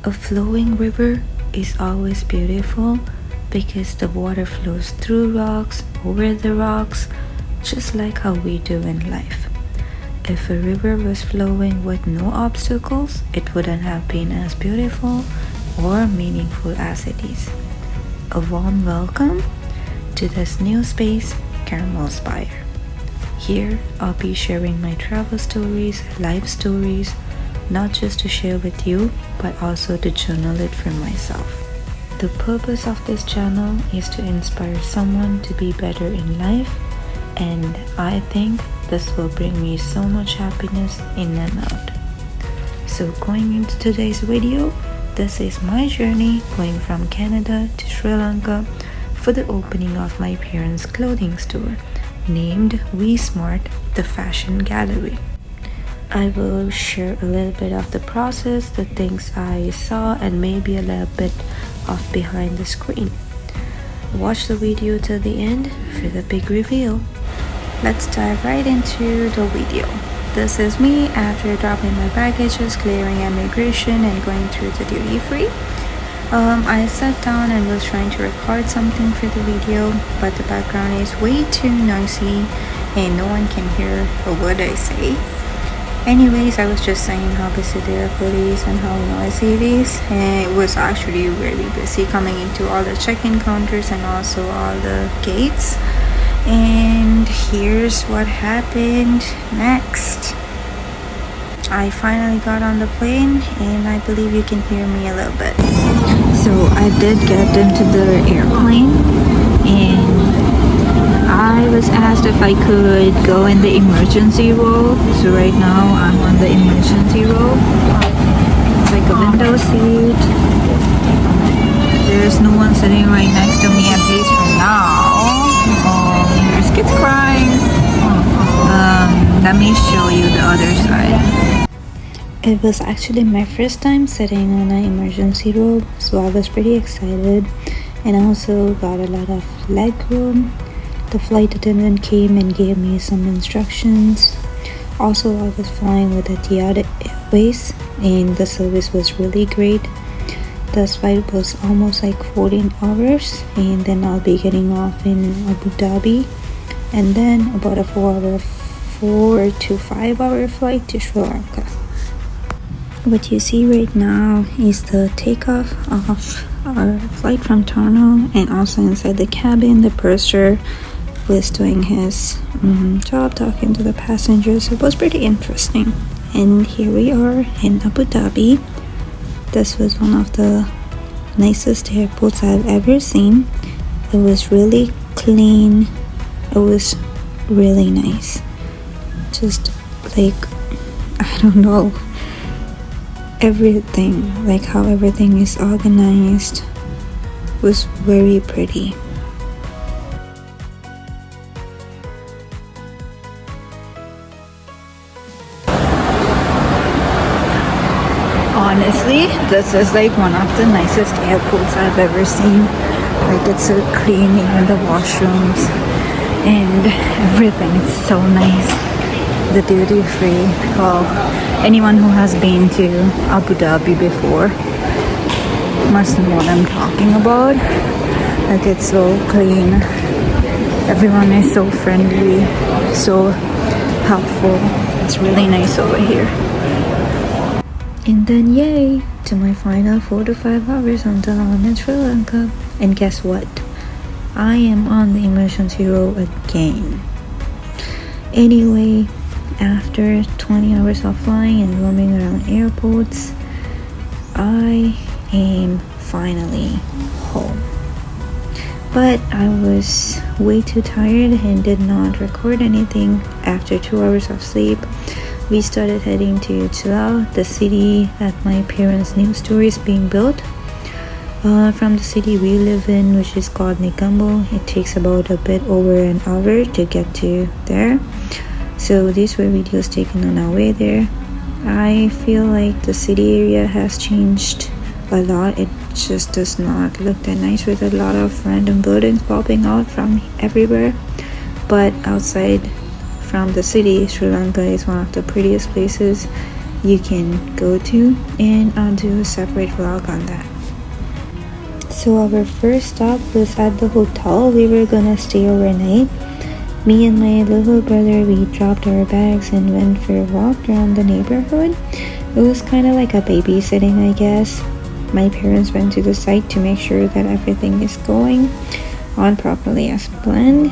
A flowing river is always beautiful because the water flows through rocks, over the rocks, just like how we do in life. If a river was flowing with no obstacles, it wouldn't have been as beautiful or meaningful as it is. A warm welcome to this new space, CaramelSpire. Here, I'll be sharing my travel stories, life stories, not just to share with you, but also to journal it for myself. The purpose of this channel is to inspire someone to be better in life, and I think this will bring me so much happiness in and out. So going into today's video, this is my journey going from Canada to Sri Lanka for the opening of my parents' clothing store named VSmart, the fashion gallery. I will share a little bit of the process, the things I saw, and maybe a little bit of behind the screen. Watch the video till the end for the big reveal. Let's dive right into the video. This is me after dropping my baggages, clearing immigration, and going through the duty free. I sat down and was trying to record something for the video, but the background is way too noisy and no one can hear a word I say. Anyways, I was just saying how busy the airport is and how noisy it is, and it was actually really busy coming into all the check-in counters and also all the gates. And here's what happened next. I finally got on the plane and I believe you can hear me a little bit. So I did get into the airplane and I was asked if I could go in the emergency row. So right now I'm on the emergency row. It's like a window seat. There's no one sitting right next to me, at least for now. There's kids crying. Let me show you the other side. It was actually my first time sitting on an emergency row, so I was pretty excited and also got a lot of leg room. The flight attendant came and gave me some instructions. Also, I was flying with Etihad Airways and the service was really great. This flight was almost like 14 hours and then I'll be getting off in Abu Dhabi and then about a 4 to 5 hour flight to Sri Lanka. What you see right now is the takeoff of our flight from Toronto, and also inside the cabin the purser was doing his job talking to the passengers. It was pretty interesting. And here we are in Abu Dhabi. This was one of the nicest airports I've ever seen. It was really clean. It was really nice. Just like, I don't know, everything, like how everything is organized was very pretty. Honestly, this is like one of the nicest airports I've ever seen. Like, it's so clean, even the washrooms and everything. It's so nice. The duty free. Well, anyone who has been to Abu Dhabi before must know what I'm talking about. Like, it's so clean. Everyone is so friendly, so helpful. It's really nice over here. And then yay, to my final 4 to 5 hours until I'm in Sri Lanka. And guess what? I am on the emergency row again. Anyway, after 20 hours of flying and roaming around airports, I am finally home. But I was way too tired and did not record anything. After 2 hours of sleep, we started heading to Chilao, the city that my parents' new store is being built. From the city we live in, which is called Colombo, it takes about a bit over an hour to get to there. So these were videos taken on our way there. I feel like the city area has changed a lot. It just does not look that nice with a lot of random buildings popping out from everywhere. But outside from the city, Sri Lanka is one of the prettiest places you can go to, and I'll do a separate vlog on that. So our first stop was at the hotel. We were gonna stay overnight. Me and my little brother, we dropped our bags and went for a walk around the neighborhood. It was kind of like a babysitting, I guess. My parents went to the site to make sure that everything is going on properly as planned.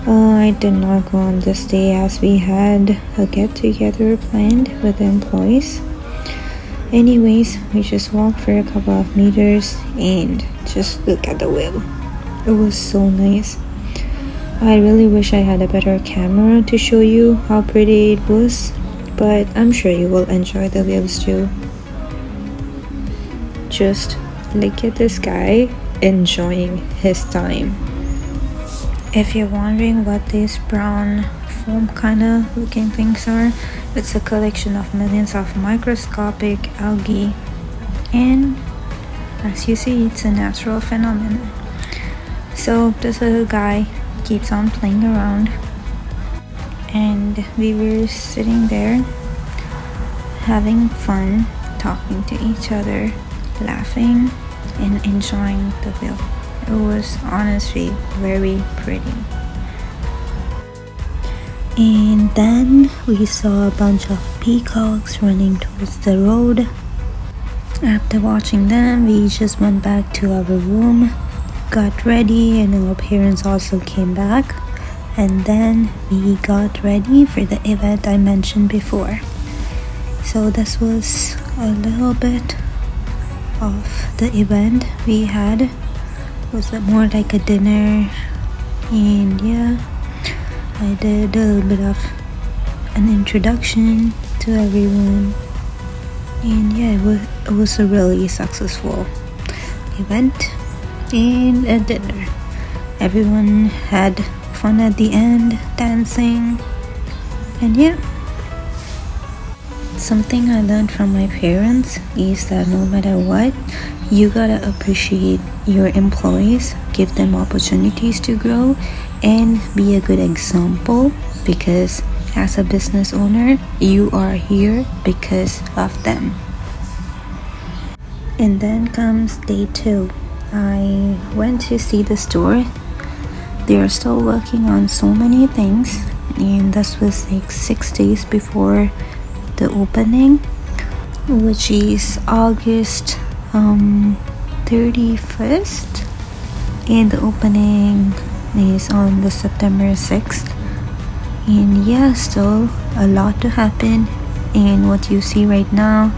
I did not go on this day as we had a get-together planned with the employees. Anyways, we just walked for a couple of meters and just look at the whale. It was so nice. I really wish I had a better camera to show you how pretty it was, but I'm sure you will enjoy the waves too. Just look at this guy enjoying his time. If you're wondering what these brown foam kind of looking things are, it's a collection of millions of microscopic algae, and as you see, it's a natural phenomenon. So this little guy keeps on playing around, and we were sitting there having fun, talking to each other, laughing and enjoying the view. It was honestly very pretty. And then we saw a bunch of peacocks running towards the road. After watching them, we just went back to our room, got ready, and our parents also came back. And then we got ready for the event I mentioned before. So this was a little bit of the event we had. It was more like a dinner, and yeah, I did a little bit of an introduction to everyone, and yeah, it was a really successful event and a dinner. Everyone had fun at the end, dancing, and yeah. Something I learned from my parents is that no matter what, you gotta appreciate your employees, give them opportunities to grow, and be a good example, because as a business owner, you are here because of them. And then comes day 2. I went to see the store. They are still working on so many things, and this was like 6 days before the opening, which is August 31st, and the opening is on the September 6th. And yeah, still a lot to happen. And what you see right now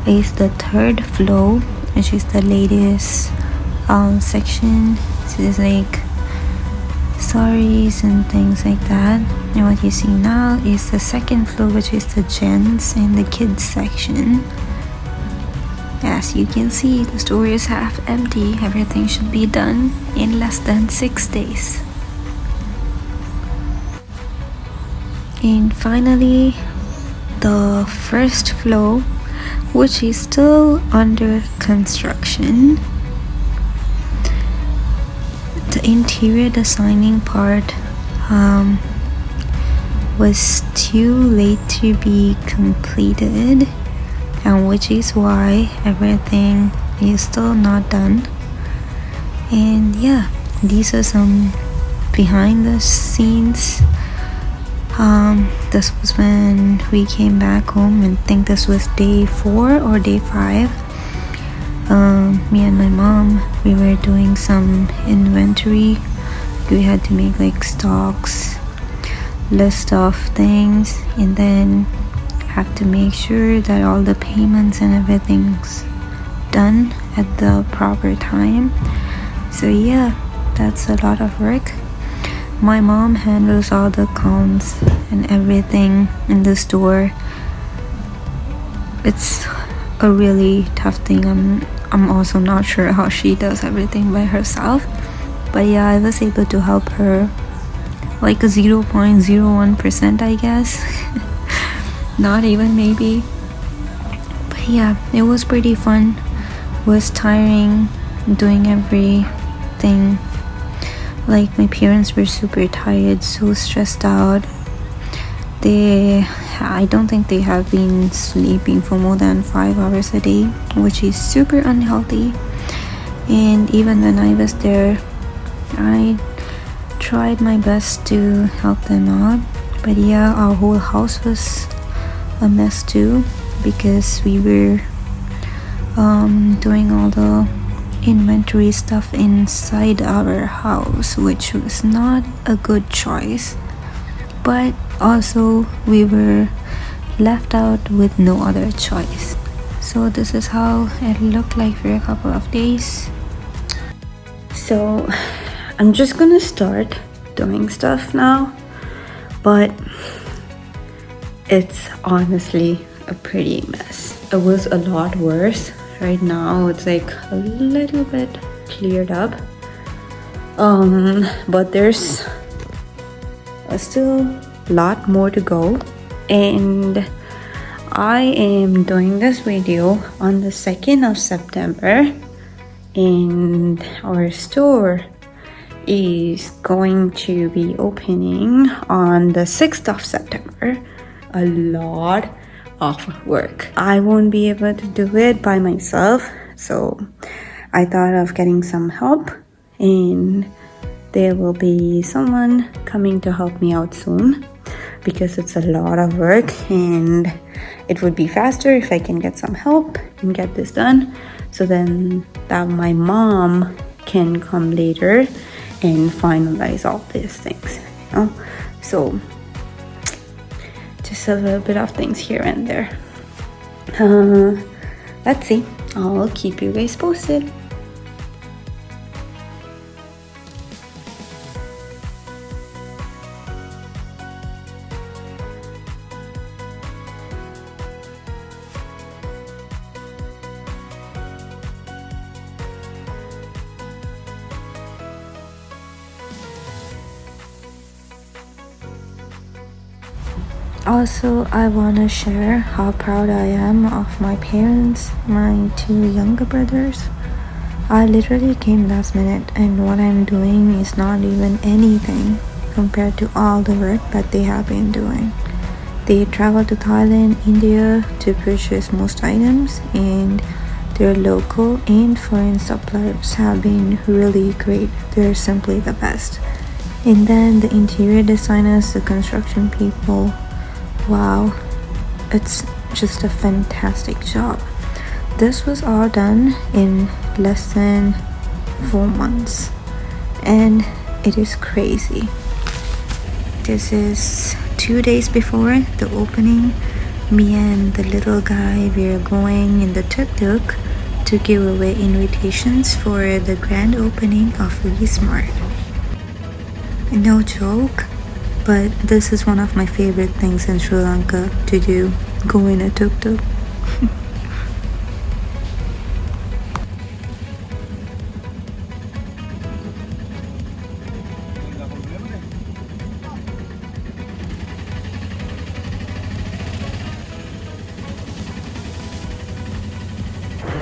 is the 3rd floor, which is the latest section. So there's like saris and things like that. And what you see now is the 2nd floor, which is the gents and the kids section. As you can see, the store is half empty. Everything should be done in less than 6 days. And finally, the 1st floor, which is still under construction. The interior designing part was too late to be completed, and which is why everything is still not done. And yeah, these are some behind the scenes. This was when we came back home, and I think this was day 4 or day 5. Me and my mom, we were doing some inventory. We had to make like stocks, list of things, and then have to make sure that all the payments and everything's done at the proper time. So yeah, that's a lot of work. My mom handles all the accounts and everything in the store. It's a really tough thing. I'm also not sure how she does everything by herself, but yeah, I was able to help her like a 0.01%, I guess. Not even, maybe. But yeah, it was pretty fun. It was tiring doing everything. Like, my parents were super tired, so stressed out. I don't think they have been sleeping for more than 5 hours a day, which is super unhealthy. And even when I was there, I tried my best to help them out. But yeah, our whole house was a mess too, because we were doing all the inventory stuff inside our house, which was not a good choice. But also we were left out with no other choice. So this is how it looked like for a couple of days. So I'm just gonna start doing stuff now, but it's honestly a pretty mess. It was a lot worse. Right now it's like a little bit cleared up, but there's still a lot more to go. And I am doing this video on the 2nd of September, and our store is going to be opening on the 6th of September. A lot of work. I won't be able to do it by myself, so I thought of getting some help, and there will be someone coming to help me out soon, because it's a lot of work and it would be faster if I can get some help and get this done, so then that my mom can come later and finalize all these things, you know. So just a little bit of things here and there. Let's see. I'll keep you guys posted. Also, I want to share how proud I am of my parents, my 2 younger brothers. I literally came last minute, and what I'm doing is not even anything compared to all the work that they have been doing. They traveled to Thailand, India to purchase most items, and their local and foreign suppliers have been really great. They're simply the best. And then the interior designers, the construction people, wow, it's just a fantastic job. This was all done in less than 4 months, and it is crazy. This is 2 days before the opening. Me and the little guy, we are going in the tuk-tuk to give away invitations for the grand opening of VSmart. No joke, but this is one of my favorite things in Sri Lanka to do, go in a tuk-tuk.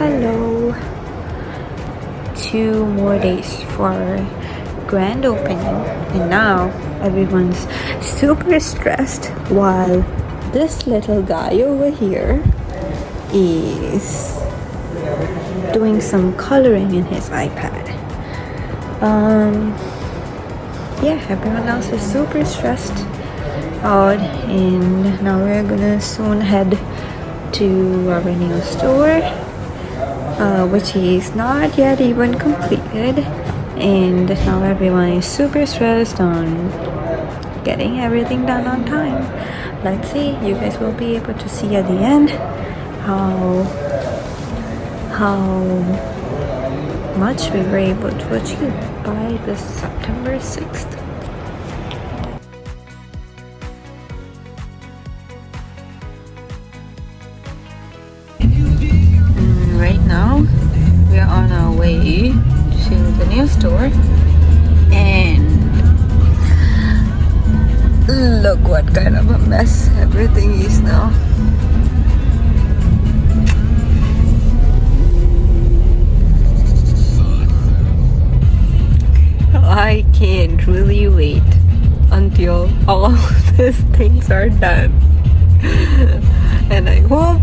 Hello. 2 more days for grand opening, and now everyone's super stressed while this little guy over here is doing some coloring in his iPad. Yeah, everyone else is super stressed out, and now we're gonna soon head to our new store, which is not yet even completed. And now everyone is super stressed on getting everything done on time. Let's see, you guys will be able to see at the end how much we were able to achieve by this September 6th. And right now we are on our way to the new store, and look what kind of a mess everything is now. I can't really wait until all of his things are done. And I hope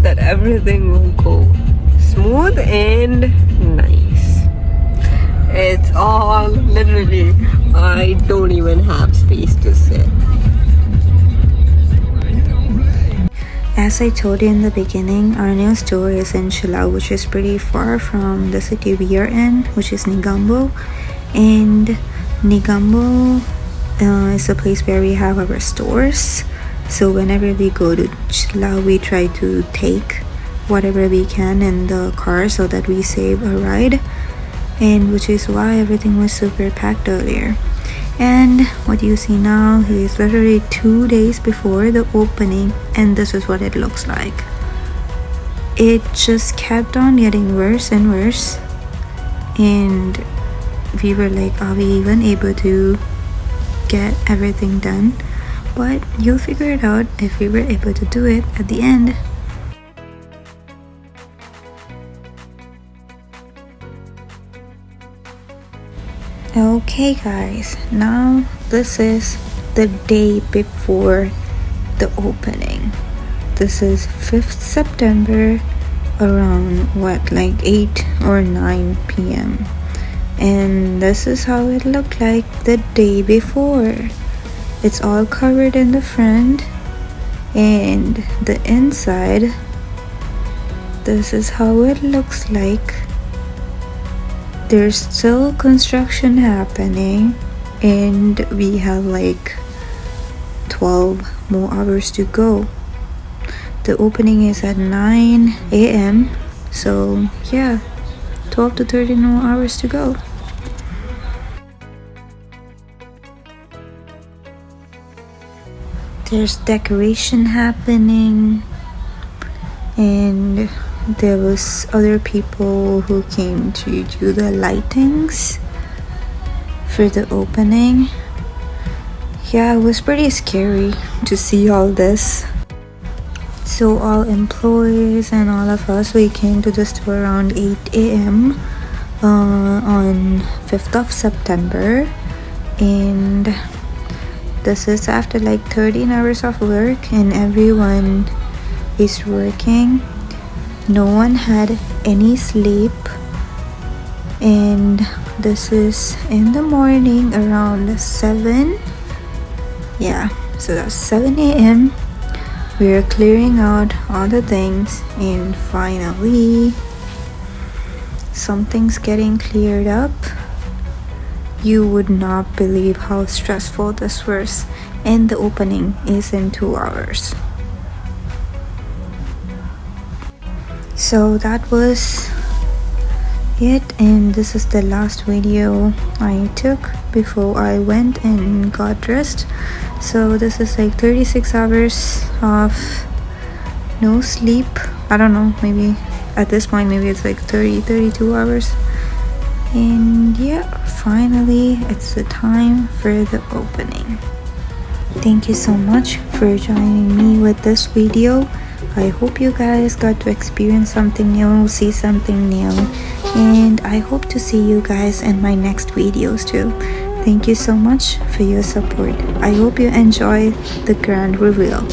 that everything will go smooth and nice. It's all literally, I don't even have space to sit. As I told you in the beginning, our new store is in Shillong, which is pretty far from the city we are in, which is Negombo. And Negombo is a place where we have our stores. So whenever we go to Shillong, we try to take whatever we can in the car so that we save a ride. And which is why everything was super packed earlier. And what you see now is literally 2 days before the opening, and this is what it looks like. It just kept on getting worse and worse, and we were like, are we even able to get everything done? But you'll figure it out if we were able to do it at the end. Okay guys, now this is the day before the opening. This is 5th September around like 8 or 9 p.m. And this is how it looked like the day before. It's all covered in the front, and the inside, this is how it looks like. There's still construction happening, and we have like 12 more hours to go. The opening is at 9 a.m. So yeah, 12 to 13 more hours to go. There's decoration happening, and there was other people who came to do the lightings for the opening. Yeah, it was pretty scary to see all this. So all employees and all of us, we came to the store around 8 a.m. On 5th of September, and this is after like 13 hours of work, and everyone is working. No one had any sleep, and this is in the morning around 7. Yeah, so that's 7 a.m. We're clearing out all the things, and finally something's getting cleared up. You would not believe how stressful this was, and the opening is in 2 hours. So that was it, and this is the last video I took before I went and got dressed. So this is like 36 hours of no sleep. I don't know, maybe at this point maybe it's like 32 hours. And yeah, finally it's the time for the opening. Thank you so much for joining me with this video. I hope you guys got to experience something new, see something new, and I hope to see you guys in my next videos too. Thank you so much for your support. I hope you enjoy the grand reveal.